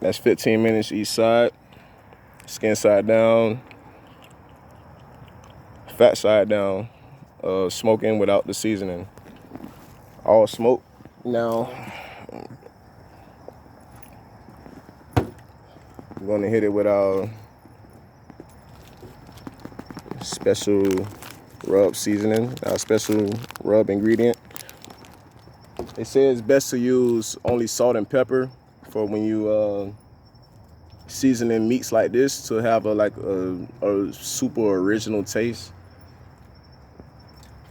That's 15 minutes each side. Skin side down, fat side down. Smoking without the seasoning. All smoke. Now, I'm gonna hit it with our special rub seasoning, our special rub ingredient. They say it's best to use only salt and pepper for when you seasoning meats like this, to have a super original taste.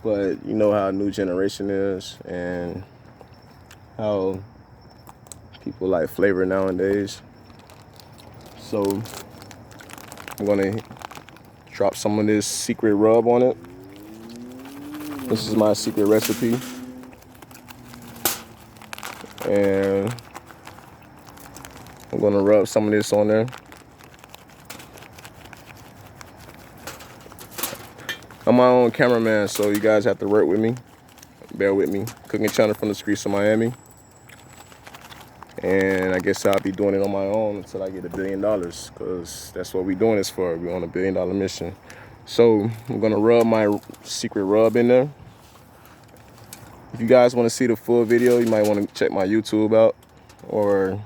But you know how new generation is and how people like flavor nowadays. So I'm gonna drop some of this secret rub on it. This is my secret recipe. And I'm gonna rub some of this on there. I'm my own cameraman, so you guys have to work with me. Bear with me. Cooking channel from the streets of Miami. And I guess I'll be doing it on my own until I get $1 billion, because that's what we're doing this for. We're on $1 billion mission. So I'm gonna rub my secret rub in there. If you guys want to see the full video, you might want to check my YouTube out, or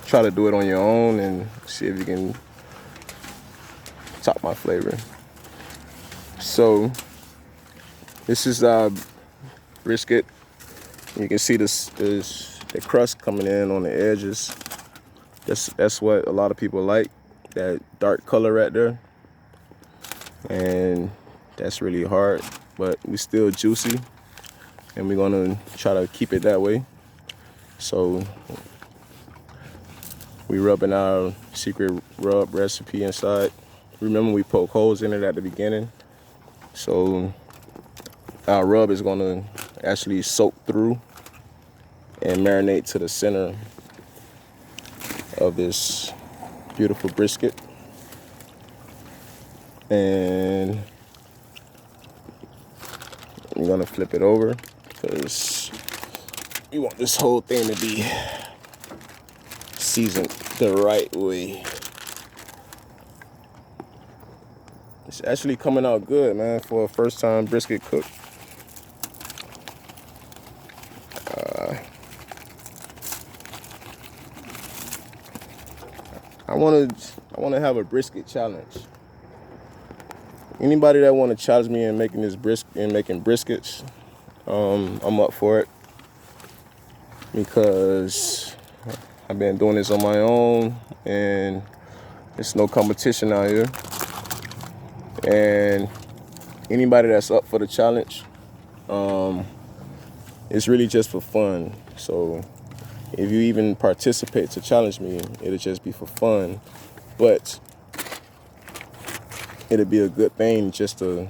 try to do it on your own and see if you can top my flavor. So this is brisket. You can see the crust coming in on the edges. That's what a lot of people like, that dark color right there. And that's really hard, but we still juicy, and we're gonna try to keep it that way. So we rubbing our secret rub recipe inside. Remember, we poke holes in it at the beginning, so our rub is gonna actually soak through and marinate to the center of this beautiful brisket. And I'm gonna flip it over, because you want this whole thing to be seasoned the right way. It's actually coming out good, man, for a first time brisket cook. I wanna have a brisket challenge. Anybody that wanna challenge me in making making briskets, I'm up for it, because I've been doing this on my own and there's no competition out here. And anybody that's up for the challenge, it's really just for fun. So if you even participate to challenge me, it'll just be for fun. But it'll be a good thing just to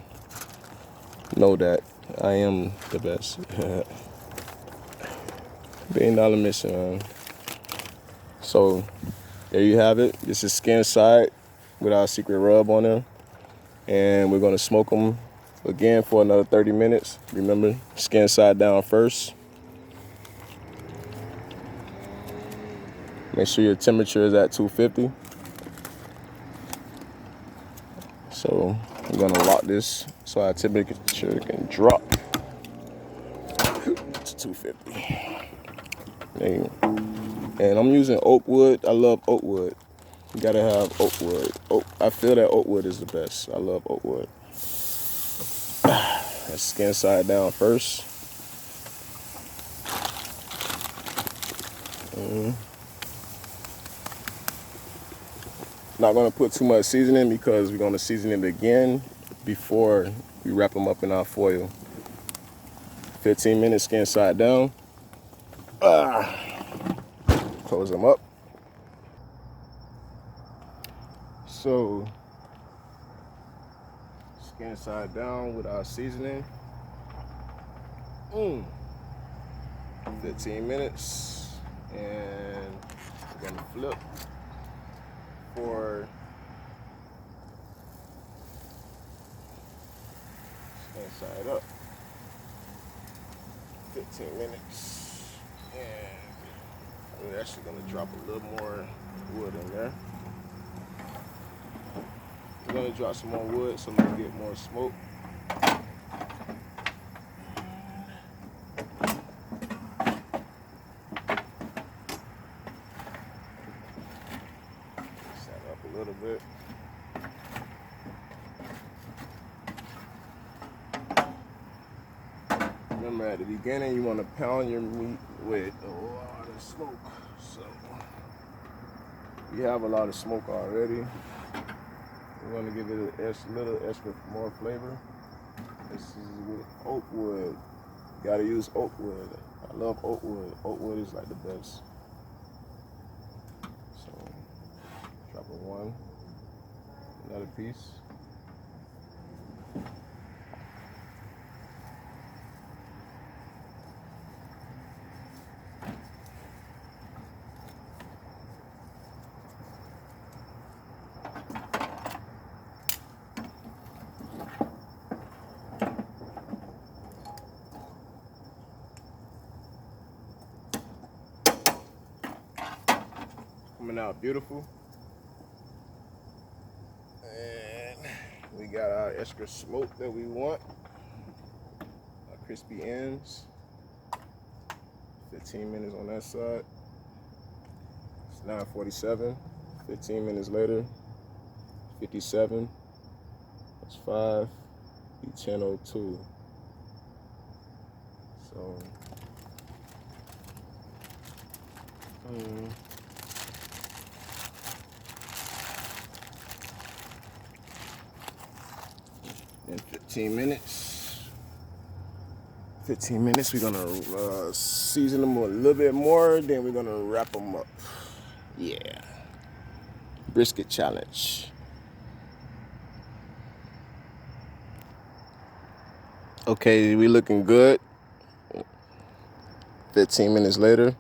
know that I am the best. $1 billion mission, man. So there you have it. This is skin side with our secret rub on there. And we're gonna smoke them again for another 30 minutes. Remember, skin side down first. Make sure your temperature is at 250. So I'm gonna lock this so our temperature can drop to 250. And I'm using oak wood. I love oak wood. You gotta have oak wood. I feel that oak wood is the best. I love oak wood. That's skin side down first. Not gonna put too much seasoning, because we're gonna season it again before we wrap them up in our foil. 15 minutes skin side down. Close them up. So skin side down with our seasoning. 15 minutes, and we're gonna flip for skin side up. 15 minutes. And we're actually gonna drop a little more wood in there. We're gonna drop some more wood so we can get more smoke. Set up a little bit. Remember, at the beginning, you want to pound your meat with a lot of smoke. So we have a lot of smoke already. We're going to give it a little extra more flavor. This is with oak wood. You got to use oak wood. I love oak wood. Oak wood is like the best. So drop a one, another piece. Coming out beautiful. And we got our extra smoke that we want. Our crispy ends. 15 minutes on that side. It's 9:47. 15 minutes later. 57. That's 5. 10:02. So. In 15 minutes, we're gonna season them a little bit more, then we're gonna wrap them up. Yeah. Brisket challenge. Okay, we looking good. 15 minutes later,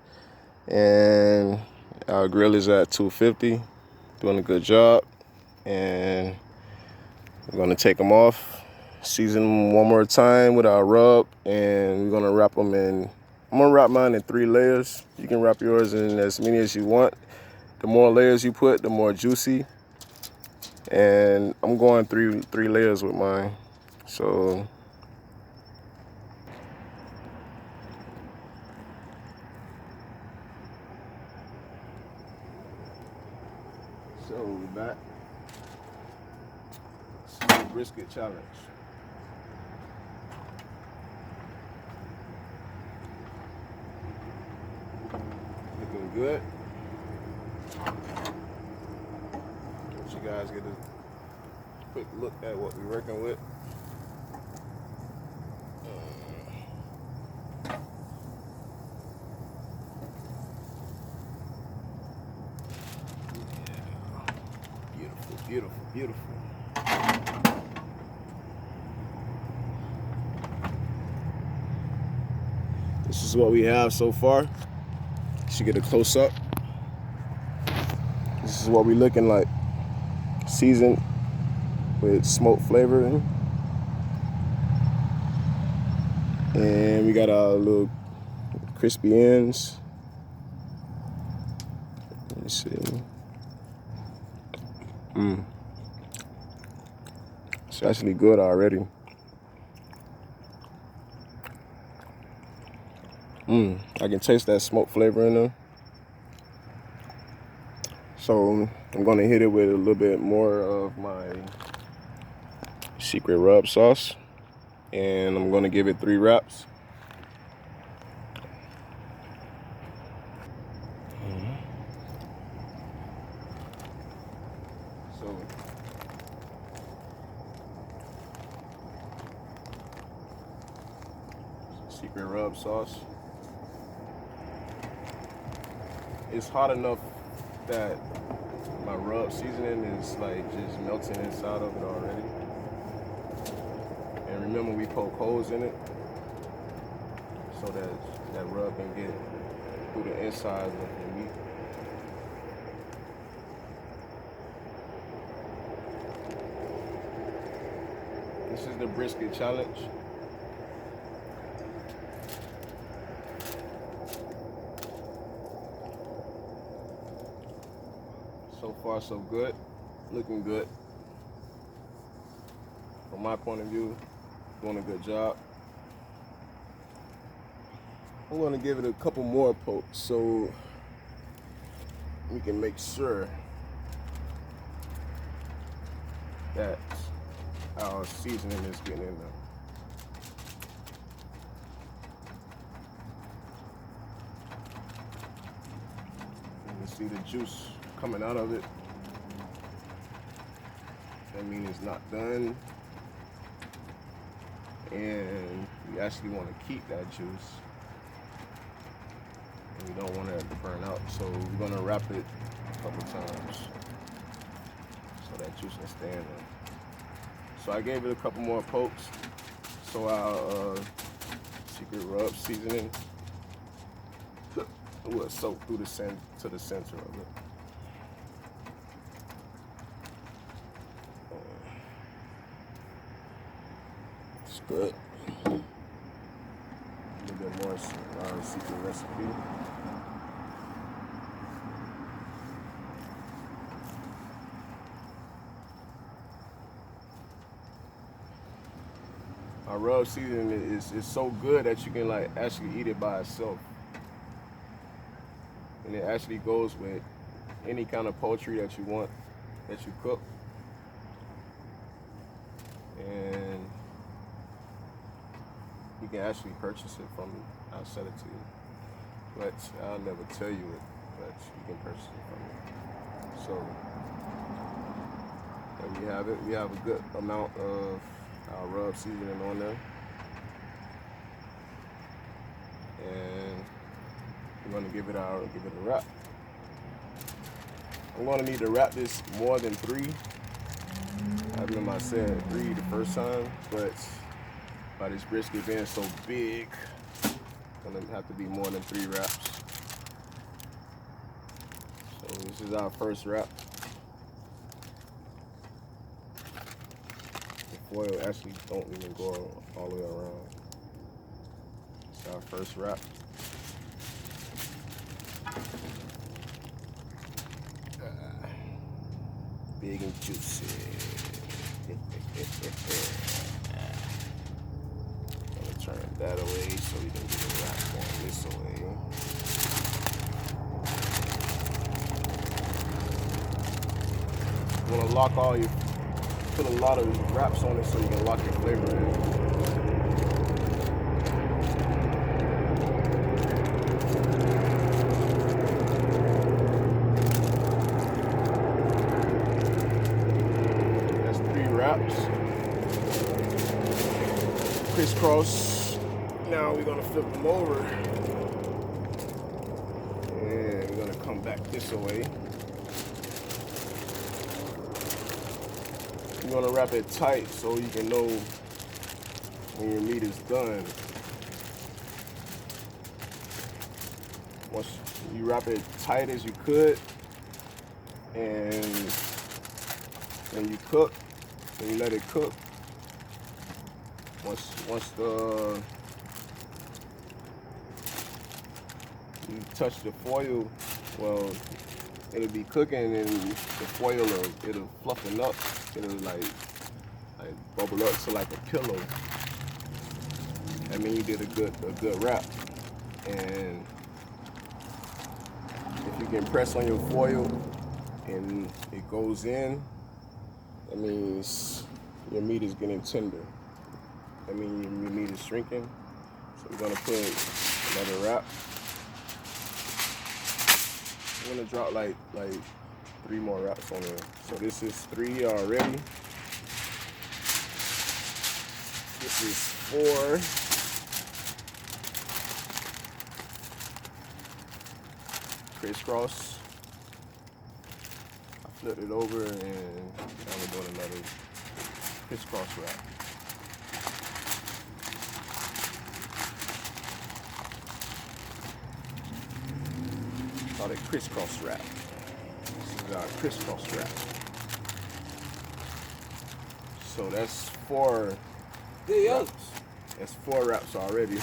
and our grill is at 250, doing a good job. And we're gonna take them off, season them one more time with our rub, and we're gonna wrap them in. I'm gonna wrap mine in 3 layers. You can wrap yours in as many as you want. The more layers you put, the more juicy. And I'm going three layers with mine. So we're back. This is the brisket challenge. Looking good. Let you guys get a quick look at what we're working with. Beautiful, beautiful, beautiful. This is what we have so far. You should get a close up. This is what we're looking like. Seasoned with smoke flavoring. And we got our little crispy ends. Let me see. It's actually good already. I can taste that smoke flavor in there. So I'm gonna hit it with a little bit more of my secret rub sauce, and I'm gonna give it 3 wraps. So secret rub sauce. It's hot enough that my rub seasoning is like just melting inside of it already. And remember, we poke holes in it so that rub can get through the inside of the meat. This is the brisket challenge. So far, so good. Looking good. From my point of view, doing a good job. I'm going to give it a couple more pokes so we can make sure that our seasoning is getting in there. You can see the juice coming out of it. That means it's not done. And you actually want to keep that juice. And you don't want it to burn out. So we're going to wrap it a couple times so that juice can stay in there. So I gave it a couple more pokes so our secret rub seasoning will soak through to the center of it. It's good. A little bit more secret recipe. Our rub seasoning is so good that you can like actually eat it by itself. And it actually goes with any kind of poultry that you want, that you cook. And you can actually purchase it from me. I'll sell it to you. But I'll never tell you it, but you can purchase it from me. So there we have it. We have a good amount of our rub seasoning on there. And we're gonna give it a wrap. I'm gonna need to wrap this more than 3. I remember I said 3 the first time, but by this brisket being so big, it's gonna have to be more than 3 wraps. So this is our first wrap. The foil actually don't even go all the way around. It's our first wrap. Big and juicy. Gonna turn that away so we can get the wrap going this way. You wanna lock all your, put a lot of wraps on it so you can lock your flavor in. Crisscross. Now we're gonna flip them over and we're gonna come back this way. You're gonna wrap it tight so you can know when your meat is done. Once you wrap it tight as you could, and when you cook, when you let it cook, once you touch the foil, well, it'll be cooking and the foil it'll fluffen up. It'll like bubble up to like a pillow. I mean, you did a good wrap. And if you can press on your foil and it goes in, that means your meat is getting tender. I mean, your meat is shrinking. So we're gonna put another wrap. I'm gonna drop like 3 more wraps on there. So this is 3 already. This is 4. Crisscross. I flipped it over and now we're doing another crisscross wrap. Call it crisscross wrap. This is our crisscross wrap. So that's 4 wraps. That's 4 wraps already.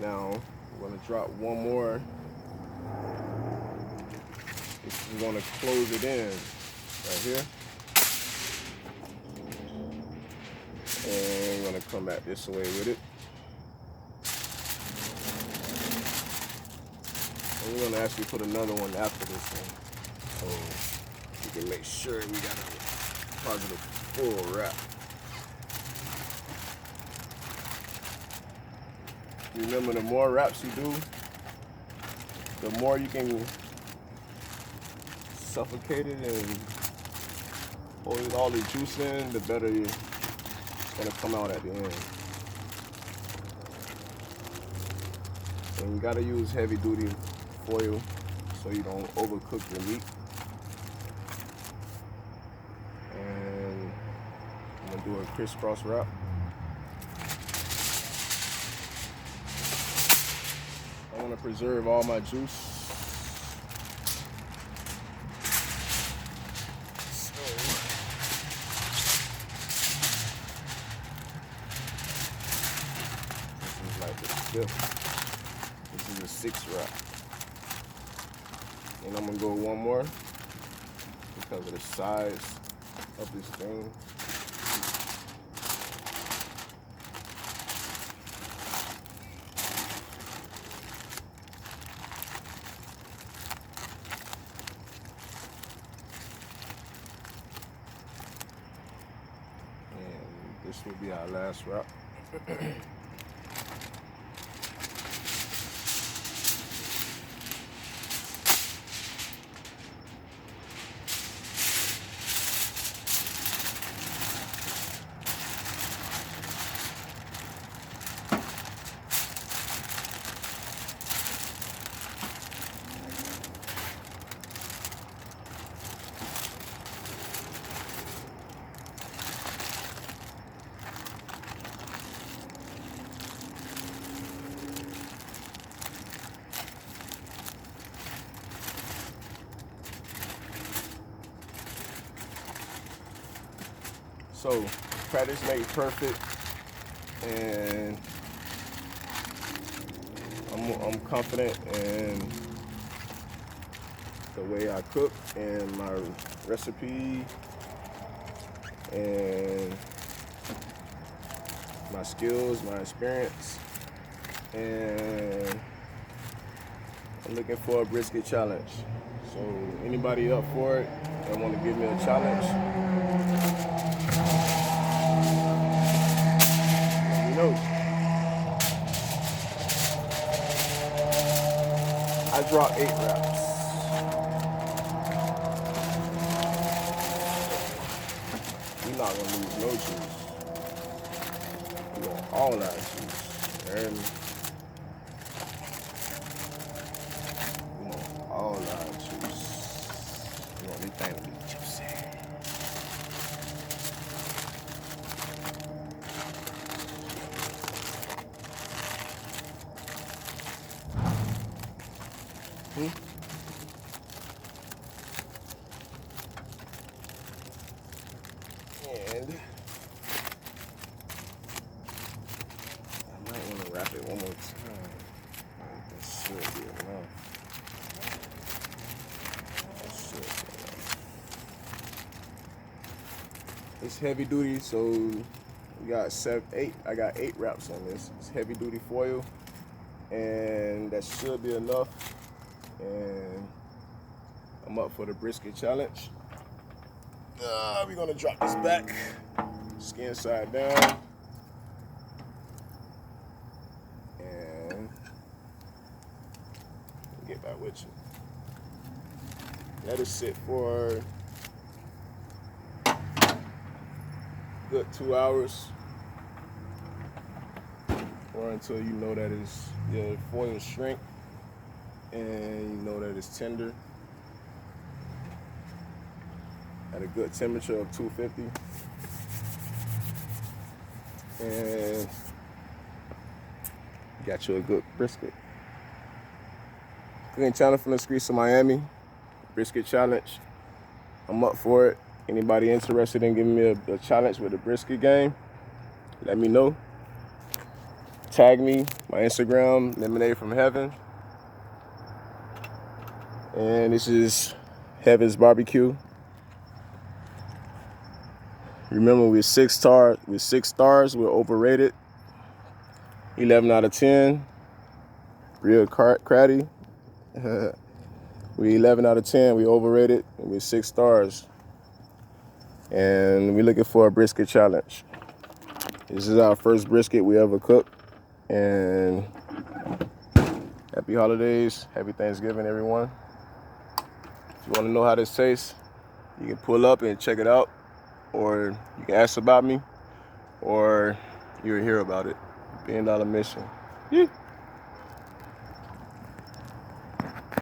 Now we're gonna drop one more You want to close it in right here. And you're going to come back this way with it. And we're going to actually put another one after this one, so we can make sure we got a positive full wrap. Remember, the more wraps you do, the more you can suffocate it and hold all the juice in, the better it's gonna come out at the end. And you gotta use heavy duty foil so you don't overcook the meat. And I'm gonna do a crisscross wrap. I want to preserve all my juice. So, this is like the fifth. This is the sixth wrap. And I'm going to go one more because of the size of this thing. This will be our last wrap. So, practice makes perfect, and I'm confident in the way I cook and my recipe and my skills, my experience, and I'm looking for a brisket challenge. So anybody up for it and want to give me a challenge, let me know. I dropped 8 wraps. We're not gonna lose no juice. We want all that juice. And we want all that juice. We want everything to be juicy. And I might want to wrap it one more time. That should be enough. That should be enough. It's heavy duty, so we got 8. I got 8 wraps on this. It's heavy duty foil, and that should be enough. And I'm up for the brisket challenge. We're gonna drop this back, skin side down, and get back with you. Let it sit for a good 2 hours, or until you know that your foil shrink and you know that it's tender. At a good temperature of 250, and got you a good brisket. Cooking channel from the streets of Miami, brisket challenge. I'm up for it. Anybody interested in giving me a challenge with the brisket game, let me know. Tag me, my Instagram, Lemonade from Heaven. And this is Heaven's Barbecue. Remember, we're 6 stars. We're 6 stars. We're overrated. 11 out of 10. Real cratty. We 11 out of 10. We overrated. We're 6 stars. And we're looking for a brisket challenge. This is our first brisket we ever cooked. And happy holidays. Happy Thanksgiving, everyone. If you want to know how this tastes, you can pull up and check it out. Or you can ask about me. Or you'll hear about it. $1 Billion Mission. Yeah.